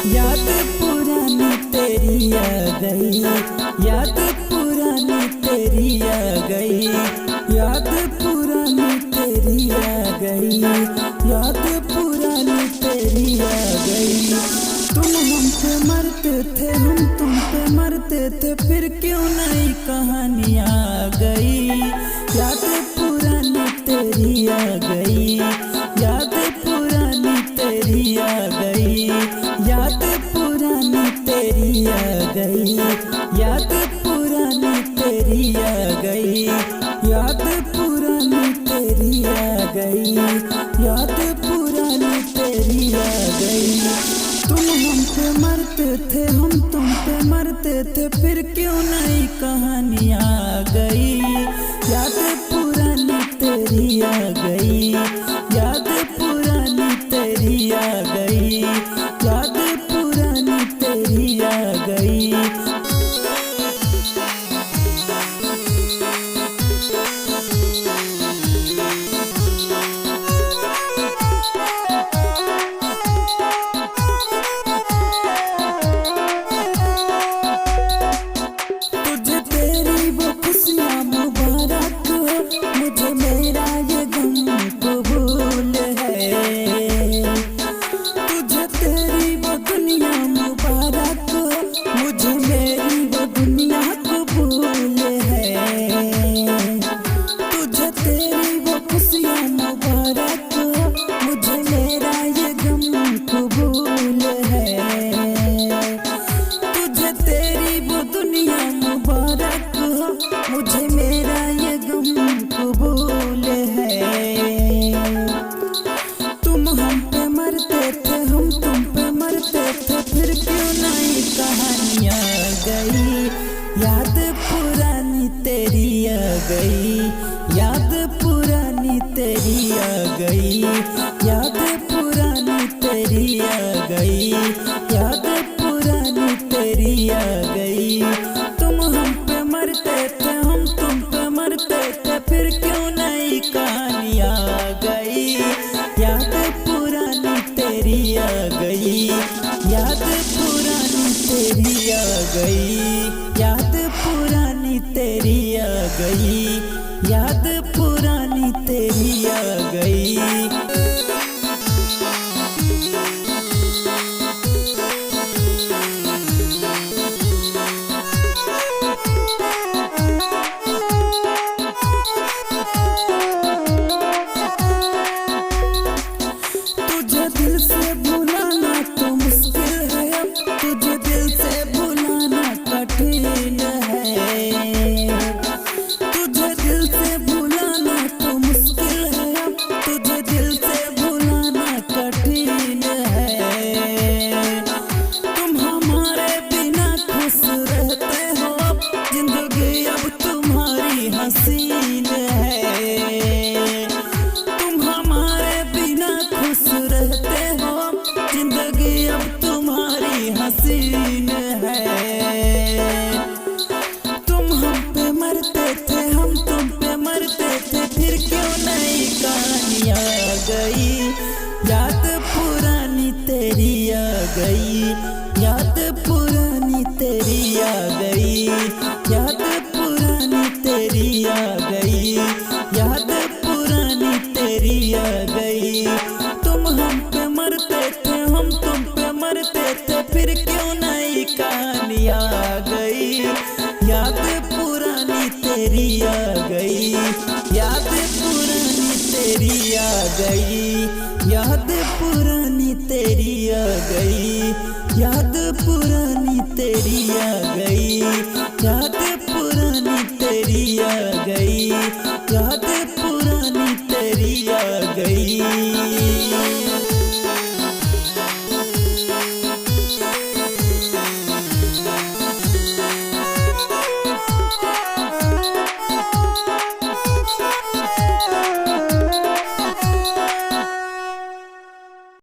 याद पुरानी तेरी आ गई, याद पुरानी तेरी आ गई, याद पुरानी तेरी आ गई, याद पुरानी तेरी आ गई। तुम हम पे मरते थे, हम तुम पे मरते थे, फिर क्यों नई कहानी आ गई। याद पुरानी तेरी आ गई, याद पुरानी तेरी आ गई, याद पुरानी तेरी आ गई, याद पुरानी तेरी आ गई, याद पुरानी तेरी आ गई, याद पुरानी तेरी आ गई। तुम हम पे मरते थे, हम तुम पे मरते थे, फिर क्यों नई कहानी आ गई। याद पुरानी तेरी आ गई, याद पुरानी तेरी आ गई, याद पुरानी तेरी आ गई। तुझे तेरी वो खुशियाँ मुबारक, मुझे मेरा ये गम कबूल है। तुझे तेरी वो दुनिया मुबारक, मुझे मेरी वो दुनिया कबूल है। तुझे तेरी वो खुशियाँ मुबारक, मुझे मेरा ये गम कबूल है। तुझे तेरी वो दुनिया मुबारक, मुझे मेरा ये गम कबूल है। तुम हम पे मरते थे, हम तुम पे मरते थे, फिर क्यों नई कहानी आ गई। याद पुरानी तेरी आ गई, याद पुरानी तेरी आ गई, याद पुरानी तेरी आ गई, याद पुरानी तेरी आ गई। तुम हम पे मरते थे, हम तुम पे मरते थे, फिर क्यों नई कहानी आ गई। याद पुरानी तेरी आ गई, याद पुरानी तेरी आ गई, याद पुरानी तेरी आ गई, याद पुरानी तेरी आ गई। तुझे दिल से भुलाना तो मुश्किल है, तुझे दिल से भुलाना कठिन है। तुझे दिल से भुलाना तो मुश्किल है, तुझे दिल से भुलाना कठिन है। तुम हमारे बिना खुश रहते हो, जिंदगी अब तुम्हारी हसीन है। तुम हमारे बिना खुश रहते हो, जिंदगी अब तुम्हारी हसीन है। तुम हम पे मरते थे, हम तुम पे मरते थे, फिर क्यों नई कहानी आ गई। याद पुरानी तेरी आ गई, याद पुरानी तेरी आ गई, याद पुरानी तेरी आ गई, याद पुरानी तेरी आ गई। तुम हम पे मरते थे, हम तुम पे मरते थे, फिर क्यों नई कहानी आ गई। याद पुरानी तेरी आ गई, याद पुरानी तेरी आ गई, याद पुरानी तेरी आ गई, याद पुरानी तेरी आ गई, याद पुरानी तेरी आ गई, याद